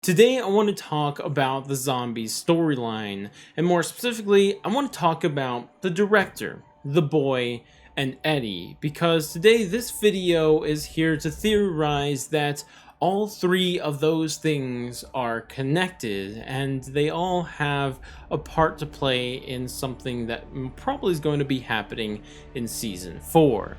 Today, I want to talk about the zombies storyline, and more specifically, I want to talk about the director, the boy, and Eddie, because today this video is here to theorize that all three of those things are connected, and they all have a part to play in something that probably is going to be happening in Season 4.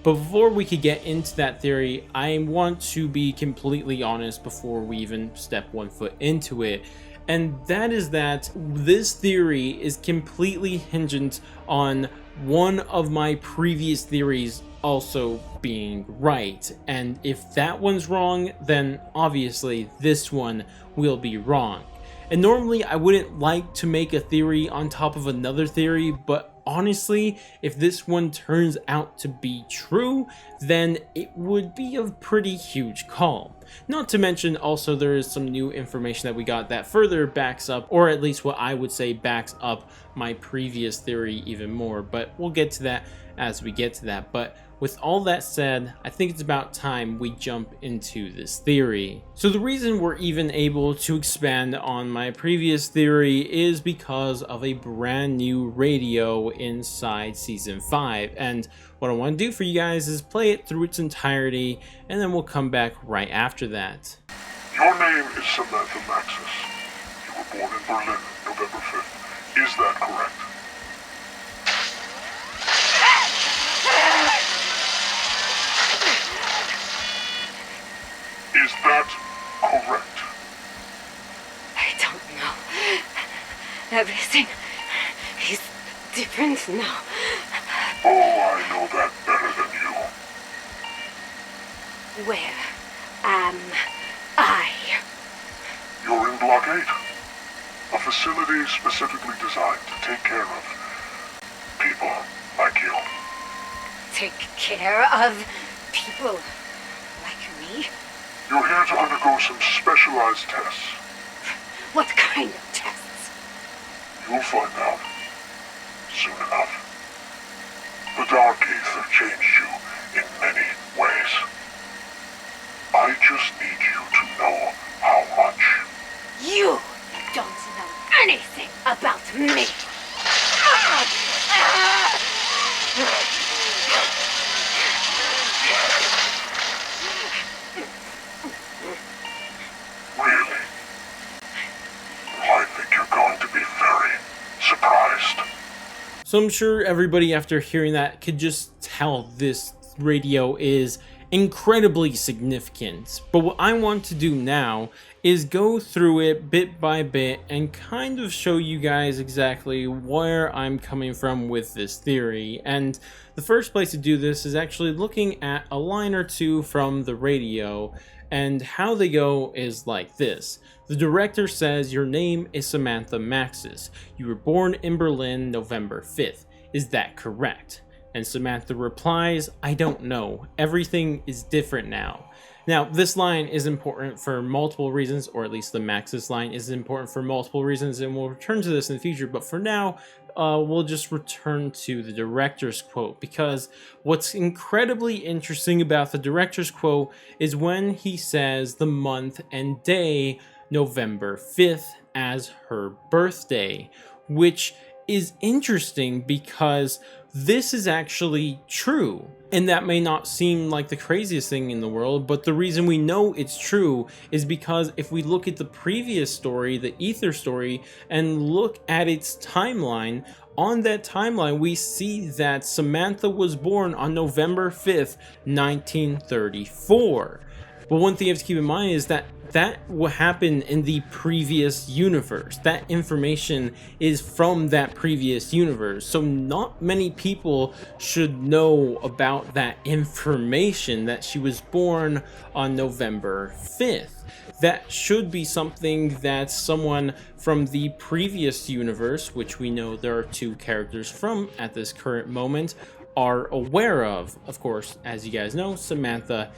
But before we could get into that theory, I want to be completely honest before we even step one foot into it. And that is that this theory is completely hinged on one of my previous theories also being right. And if that one's wrong, then obviously this one will be wrong. And normally I wouldn't like to make a theory on top of another theory, but honestly, if this one turns out to be true, then it would be a pretty huge call. Not to mention also there is some new information that we got that further backs up, or at least what I would say backs up my previous theory even more, but we'll get to that as we get to that. But with all that said, I think it's about time we jump into this theory. So the reason we're even able to expand on my previous theory is because of a brand new radio inside Season 5. And what I want to do for you guys is play it through its entirety, and then we'll come back right after that. Your name is Samantha Maxis. You were born in Berlin, November 5th. Is that correct? Is that correct? I don't know. Everything is different now. Oh, I know that better than you. Where am I? You're in Block 8. A facility specifically designed to take care of people like you. Take care of people like me? You're here to undergo some specialized tests. What kind of tests? You'll find out soon enough. The Dark Aether changed you in many ways. I just need you to know how much. You don't know anything about me. Really? I think you're going to be very surprised. So I'm sure everybody after hearing that could just tell this radio is incredibly significant. But what I want to do now is go through it bit by bit and kind of show you guys exactly where I'm coming from with this theory. And the first place to do this is actually looking at a line or two from the radio, and how they go is like this. The director says, "Your name is Samantha Maxis. You were born in Berlin, November 5th. Is that correct?" And Samantha replies, "I don't know. Everything is different now." Now, this line is important for multiple reasons, or at least the Maxis line is important for multiple reasons, and we'll return to this in the future, but for now, we'll just return to the director's quote, because what's incredibly interesting about the director's quote is when he says the month and day November 5th as her birthday, which is interesting because this is actually true. And that may not seem like the craziest thing in the world, but the reason we know it's true is because if we look at the previous story, the Aether story, and look at its timeline, on that timeline we see that Samantha was born on November 5th, 1934. But one thing you have to keep in mind is that what happened in the previous universe. That information is from that previous universe. So not many people should know about that information, that she was born on November 5th. That should be something that someone from the previous universe, which we know there are two characters from at this current moment, are aware of. Of course, as you guys know, Samantha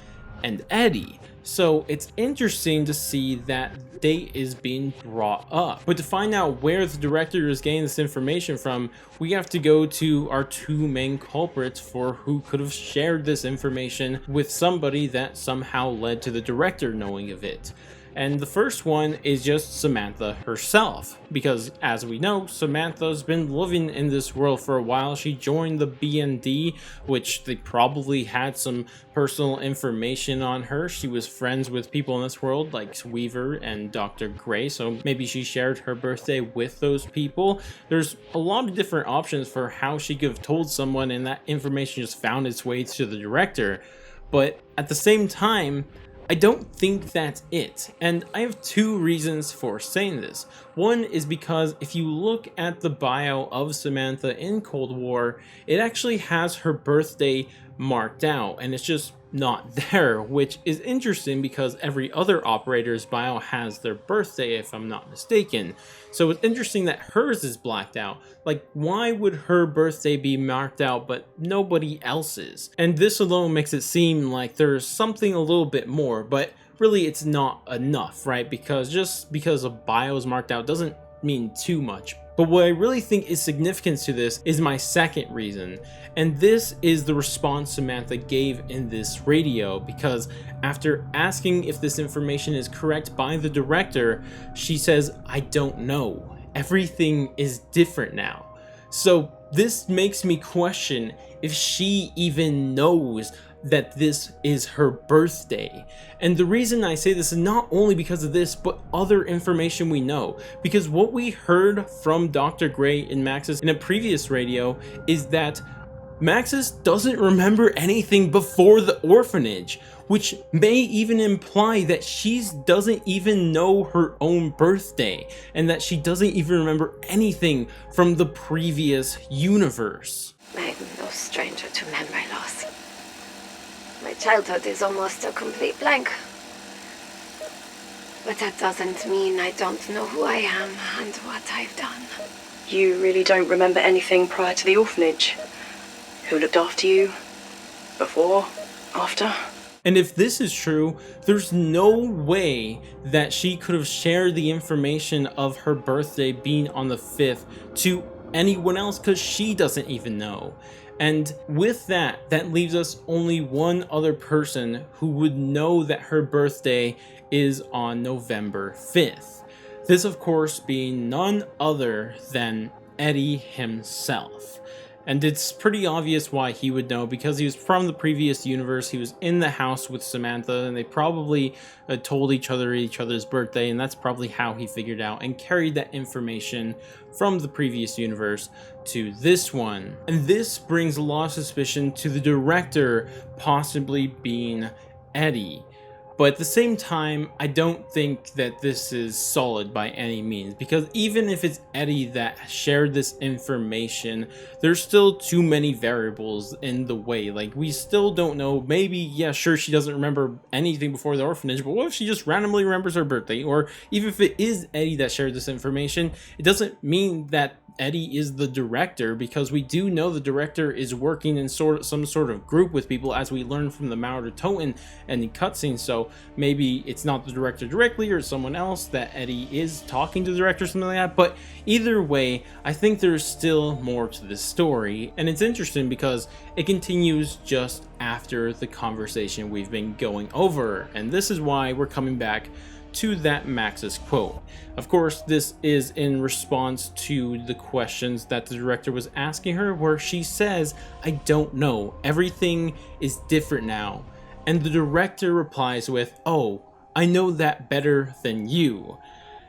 and Eddie. So it's interesting to see that date is being brought up. But to find out where the director is getting this information from, we have to go to our two main culprits for who could have shared this information with somebody that somehow led to the director knowing of it. And the first one is just Samantha herself, because as we know, Samantha's been living in this world for a while. She joined the BND, which they probably had some personal information on her. She was friends with people in this world like Weaver and Dr. Gray, so maybe she shared her birthday with those people. There's a lot of different options for how she could have told someone, and that information just found its way to the director. But at the same time, I don't think that's it, and I have two reasons for saying this. One is because if you look at the bio of Samantha in Cold War, it actually has her birthday marked out, and it's just not there, which is interesting because every other operator's bio has their birthday, if I'm not mistaken. So it's interesting that hers is blacked out. Like, why would her birthday be marked out but nobody else's? And this alone makes it seem like there's something a little bit more, but really it's not enough, right? Because just because a bio is marked out doesn't mean too much. But what I really think is significant to this is my second reason, and this is the response Samantha gave in this radio, because after asking if this information is correct by the director, she says, "I don't know. Everything is different now." So this makes me question if she even knows that this is her birthday. And the reason I say this is not only because of this, but other information we know. Because what we heard from Dr. Gray and Maxis in a previous radio is that Maxis doesn't remember anything before the orphanage, which may even imply that she doesn't even know her own birthday, and that she doesn't even remember anything from the previous universe. I'm no stranger to memory loss. My childhood is almost a complete blank. But that doesn't mean I don't know who I am and what I've done. You really don't remember anything prior to the orphanage? Who looked after you? Before? After? And if this is true, there's no way that she could have shared the information of her birthday being on the 5th to anyone else, because she doesn't even know. And with that, that leaves us only one other person who would know that her birthday is on November 5th. This, of course, being none other than Eddie himself. And it's pretty obvious why he would know, because he was from the previous universe. He was in the house with Samantha, and they probably told each other's birthday, and that's probably how he figured out and carried that information from the previous universe to this one. And this brings a lot of suspicion to the director possibly being Eddie. But at the same time, I don't think that this is solid by any means, because even if it's Eddie that shared this information, there's still too many variables in the way. Like, we still don't know. Maybe, yeah, sure, she doesn't remember anything before the orphanage, but what if she just randomly remembers her birthday? Or even if it is Eddie that shared this information, it doesn't mean that Eddie is the director, because we do know the director is working in some sort of group with people, as we learn from the Maurer Toten and the cutscene. So maybe it's not the director directly, or someone else that Eddie is talking to the director, something like that. But either way, I think there's still more to this story, and it's interesting because it continues just after the conversation we've been going over, and this is why we're coming back to that Maxis quote. Of course, this is in response to the questions that the director was asking her, where she says, "I don't know, everything is different now." And the director replies with, "Oh, I know that better than you."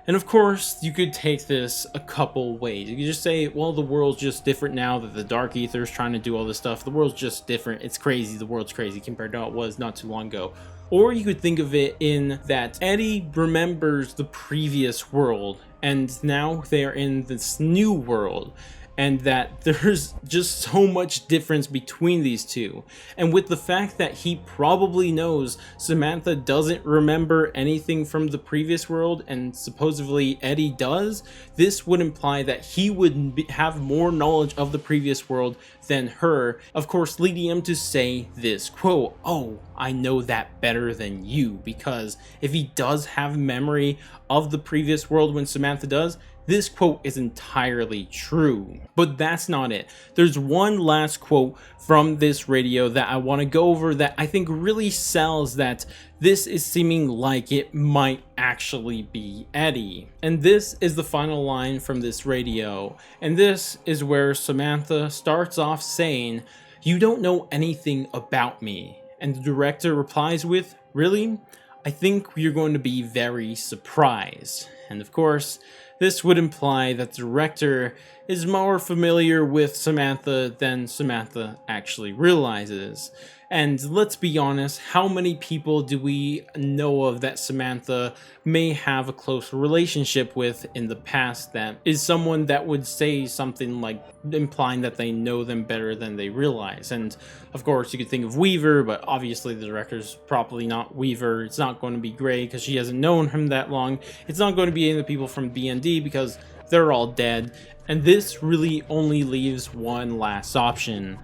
And of course, you could take this a couple ways. You could just say, well, the world's just different now that the Dark Aether is trying to do all this stuff. The world's just different. It's crazy. The world's crazy compared to how it was not too long ago. Or you could think of it in that Eddie remembers the previous world, and now they are in this new world, and that there's just so much difference between these two. And with the fact that he probably knows Samantha doesn't remember anything from the previous world, and supposedly Eddie does, this would imply that he would have more knowledge of the previous world than her, of course leading him to say this quote, "Oh, I know that better than you," because if he does have memory of the previous world when Samantha does, this quote is entirely true. But that's not it. There's one last quote from this radio that I want to go over that I think really sells that this is seeming like it might actually be Eddie. And this is the final line from this radio. And this is where Samantha starts off saying, "You don't know anything about me." And the director replies with, "Really? I think you're going to be very surprised." And of course, this would imply that the director is more familiar with Samantha than Samantha actually realizes. And let's be honest, how many people do we know of that Samantha may have a close relationship with in the past that is someone that would say something like implying that they know them better than they realize? And of course you could think of Weaver, but obviously the director's probably not Weaver. It's not going to be Gray because she hasn't known him that long. It's not going to be any of the people from B&D because they're all dead. And this really only leaves one last option.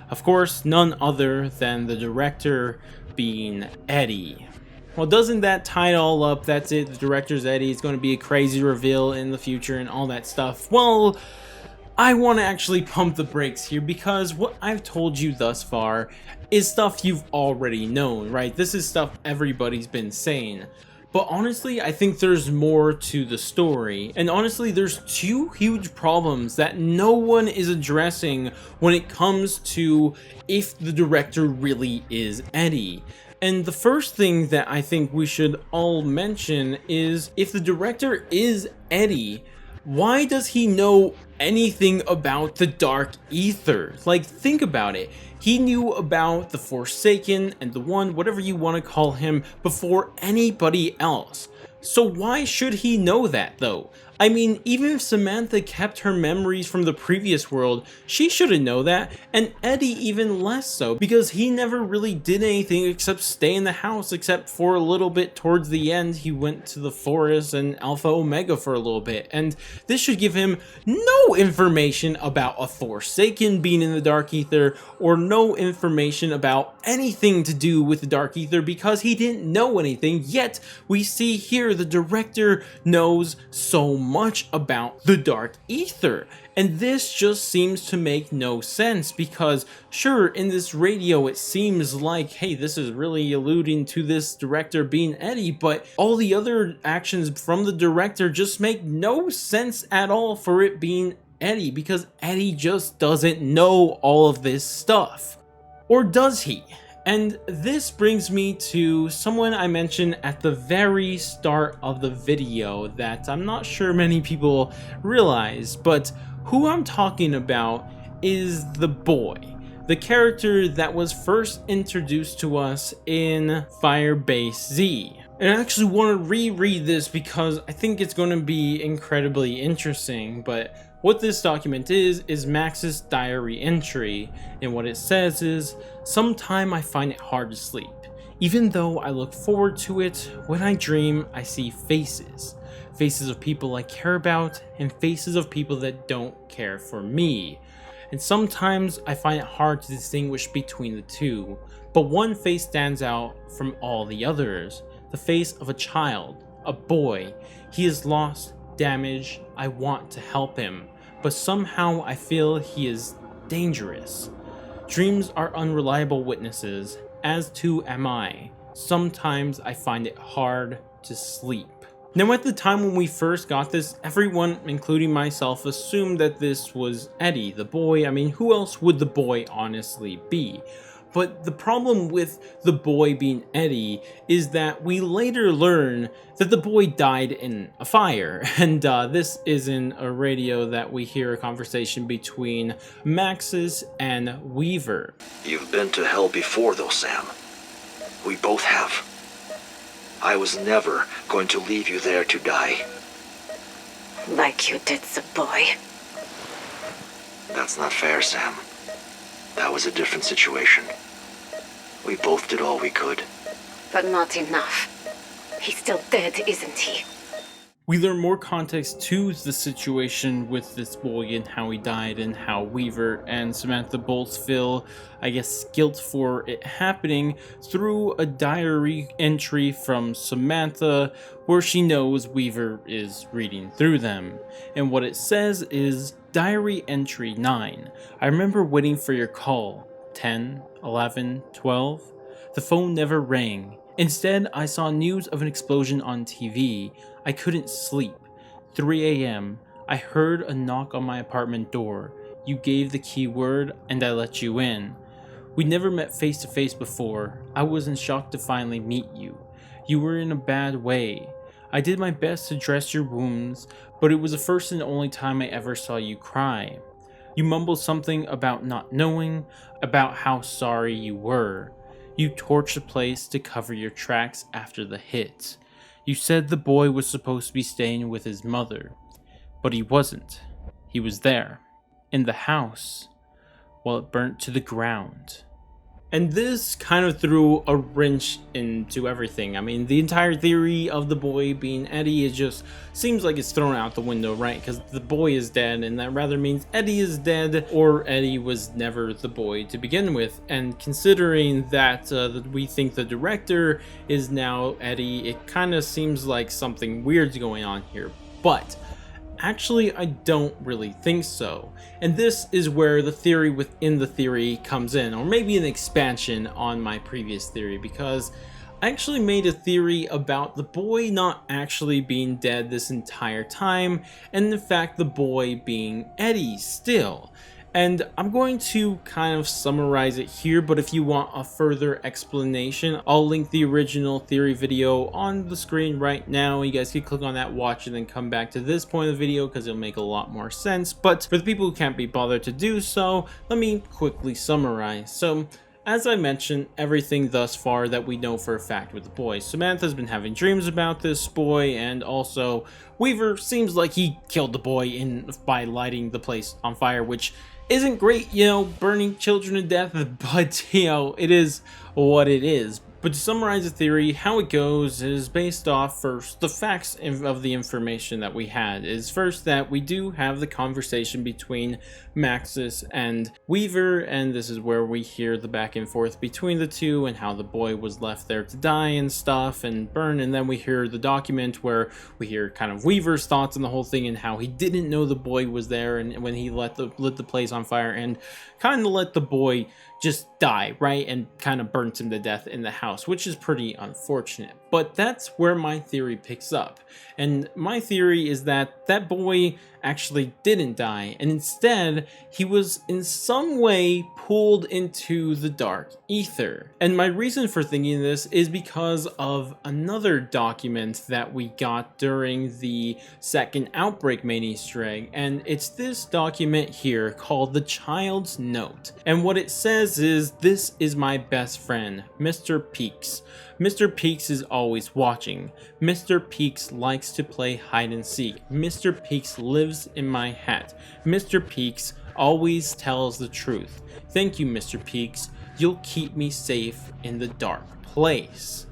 Of course, none other than the director being Eddie. Well, doesn't that tie it all up? That's it, the director's Eddie. It's going to be a crazy reveal in the future and all that stuff. Well, I want to actually pump the brakes here because what I've told you thus far is stuff you've already known, right? This is stuff everybody's been saying. But honestly, I think there's more to the story. And honestly, there's two huge problems that no one is addressing when it comes to if the director really is Eddie. And the first thing that I think we should all mention is if the director is Eddie, why does he know anything about the Dark Aether? Like, think about it. He knew about the Forsaken and the One, whatever you want to call him, before anybody else. So why should he know that though? I mean, even if Samantha kept her memories from the previous world, she shouldn't know that, and Eddie even less so, because he never really did anything except stay in the house, except for a little bit towards the end. He went to the forest and Alpha Omega for a little bit, and this should give him no information about a Forsaken being in the Dark Aether, or no information about anything to do with the Dark Aether, because he didn't know anything. Yet we see here the director knows so much about the Dark Aether, and this just seems to make no sense, because sure, in this radio it seems like, hey, this is really alluding to this director being Eddie, but all the other actions from the director just make no sense at all for it being Eddie, because Eddie just doesn't know all of this stuff. Or does he? And this brings me to someone I mentioned at the very start of the video that I'm not sure many people realize, but who I'm talking about is the boy, the character that was first introduced to us in Firebase Z. And I actually want to reread this because I think it's going to be incredibly interesting, but what this document is Max's diary entry, and what it says is, "Sometime I find it hard to sleep. Even though I look forward to it, when I dream I see faces. Faces of people I care about, and faces of people that don't care for me. And sometimes I find it hard to distinguish between the two, but one face stands out from all the others. The face of a child, a boy. He is lost, damaged. I want to help him, but somehow I feel he is dangerous. Dreams are unreliable witnesses, as too am I. Sometimes I find it hard to sleep." Now, at the time when we first got this, everyone, including myself, assumed that this was Eddie, the boy. I mean, who else would the boy honestly be? But the problem with the boy being Eddie is that we later learn that the boy died in a fire. And this isn't a radio that we hear a conversation between Maxis and Weaver. "You've been to hell before though, Sam. We both have. I was never going to leave you there to die." Like you did the boy. "That's not fair, Sam. That was a different situation. We both did all we could." But not enough. He's still dead, isn't he? We learn more context to the situation with this boy and how he died, and how Weaver and Samantha both feel, I guess, guilt for it happening through a diary entry from Samantha where she knows Weaver is reading through them. And what it says is, Diary Entry 9. I remember waiting for your call. 10, 11, 12. The phone never rang. Instead, I saw news of an explosion on TV. I couldn't sleep. 3 a.m. I heard a knock on my apartment door. You gave the key word and I let you in. We never met face to face before. I was in shock to finally meet you. You were in a bad way. I did my best to dress your wounds, but it was the first and only time I ever saw you cry. You mumbled something about not knowing, about how sorry you were. You torched the place to cover your tracks after the hit. You said the boy was supposed to be staying with his mother, but he wasn't. He was there, in the house, while it burnt to the ground. And this kind of threw a wrench into everything. I mean, the entire theory of the boy being Eddie, it just seems like it's thrown out the window, right? Because the boy is dead, and that rather means Eddie is dead, or Eddie was never the boy to begin with. And considering that we think the director is now Eddie, it kind of seems like something weird's going on here. But actually, I don't really think so. And this is where the theory within the theory comes in, or maybe an expansion on my previous theory, because I actually made a theory about the boy not actually being dead this entire time, and in fact the boy being Eddie still. And I'm going to kind of summarize it here, but if you want a further explanation, I'll link the original theory video on the screen right now. You guys can click on that, watch, and then come back to this point of the video because it'll make a lot more sense. But for the people who can't be bothered to do so, let me quickly summarize. So, as I mentioned, everything thus far that we know for a fact with the boy. Samantha's been having dreams about this boy, and also Weaver seems like he killed the boy by lighting the place on fire, which isn't great, you know, burning children to death, but, you know, it is what it is. But to summarize the theory, how it goes is based off first the facts of the information that we had. Is first that we do have the conversation between Maxis and Weaver, and this is where we hear the back and forth between the two and how the boy was left there to die and stuff and burn. And then we hear the document where we hear kind of Weaver's thoughts on the whole thing and how he didn't know the boy was there, and when he lit the place on fire and kind of let the boy just die, right, and kind of burnt him to death in the house, which is pretty unfortunate. But that's where my theory picks up. And my theory is that that boy actually didn't die, and instead he was in some way pulled into the Dark Aether. And my reason for thinking this is because of another document that we got during the second Outbreak main Easter egg, and it's this document here called the Child's Note. And what it says is, "This is my best friend, Mr. Peaks. Mr. Peaks is always watching. Mr. Peaks likes to play hide and seek. Mr. Peaks lives in my hat. Mr. Peaks always tells the truth. Thank you, Mr. Peaks. You'll keep me safe in the dark place."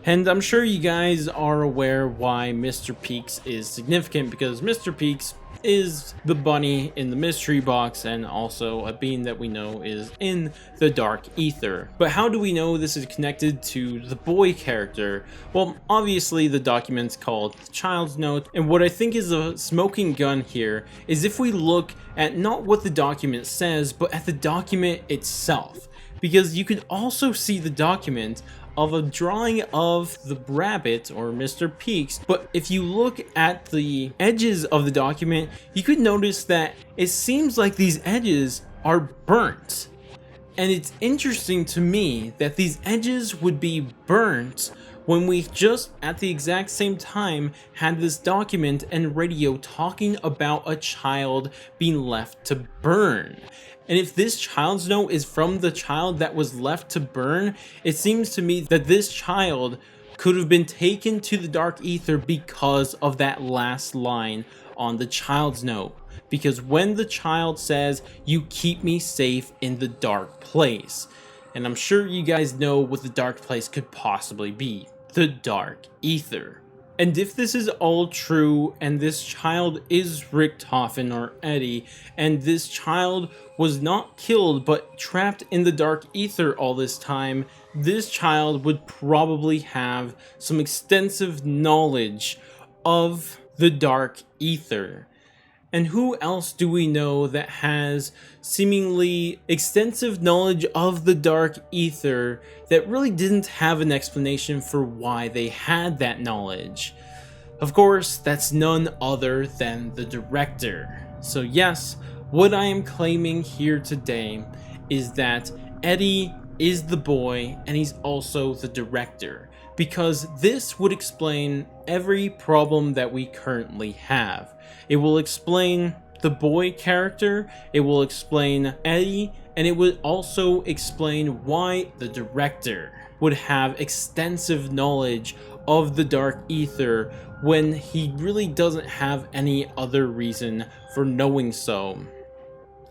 And I'm sure you guys are aware why Mr. Peaks is significant, because Mr. Peaks is the bunny in the mystery box, and also a being that we know is in the Dark Aether. But how do we know this is connected to the boy character? Well, obviously the document's called the Child's Note, and what I think is a smoking gun here is if we look at not what the document says, but at the document itself. Because you can also see the document of a drawing of the rabbit, or Mr. Peaks, but if you look at the edges of the document, you could notice that it seems like these edges are burnt. And it's interesting to me that these edges would be burnt when we just at the exact same time had this document and radio talking about a child being left to burn. And if this child's note is from the child that was left to burn, it seems to me that this child could have been taken to the Dark Aether because of that last line on the child's note. Because when the child says, "You keep me safe in the dark place," and I'm sure you guys know what the dark place could possibly be, the Dark Aether. And if this is all true, and this child is Richtofen or Eddie, and this child was not killed but trapped in the Dark Aether all this time, this child would probably have some extensive knowledge of the Dark Aether. And who else do we know that has seemingly extensive knowledge of the Dark Aether that really didn't have an explanation for why they had that knowledge? Of course, that's none other than the director. So yes, what I am claiming here today is that Eddie is the boy and he's also the director, because this would explain every problem that we currently have. It will explain the boy character, it will explain Eddie, and it would also explain why the director would have extensive knowledge of the Dark Aether when he really doesn't have any other reason for knowing so.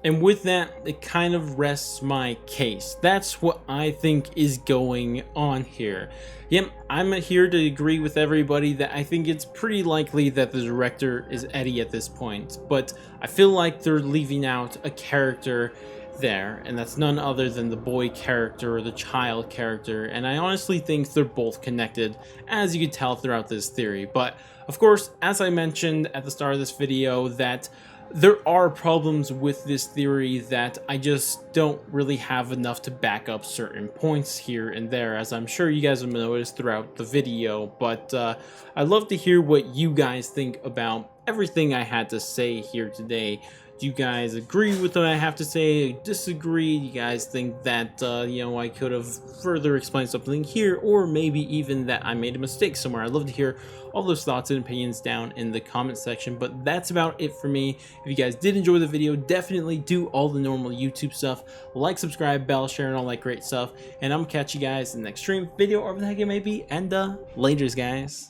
And with that, it kind of rests my case. That's what I think is going on here. Yep, I'm here to agree with everybody that I think it's pretty likely that the director is Eddie at this point, but I feel like they're leaving out a character there, and that's none other than the boy character or the child character, and I honestly think they're both connected, as you can tell throughout this theory. But of course, as I mentioned at the start of this video, that there are problems with this theory that I just don't really have enough to back up certain points here and there, as I'm sure you guys have noticed throughout the video. But I'd love to hear what you guys think about everything I had to say here today. Do you guys agree with what I have to say? Disagree? Do you guys think that, you know, I could have further explained something here, or maybe even that I made a mistake somewhere? I'd love to hear all those thoughts and opinions down in the comment section, but that's about it for me. If you guys did enjoy the video, definitely do all the normal YouTube stuff, like, subscribe, bell, share, and all that great stuff, and I'm gonna catch you guys in the next stream, video, or whatever the heck it may be, and laters, guys.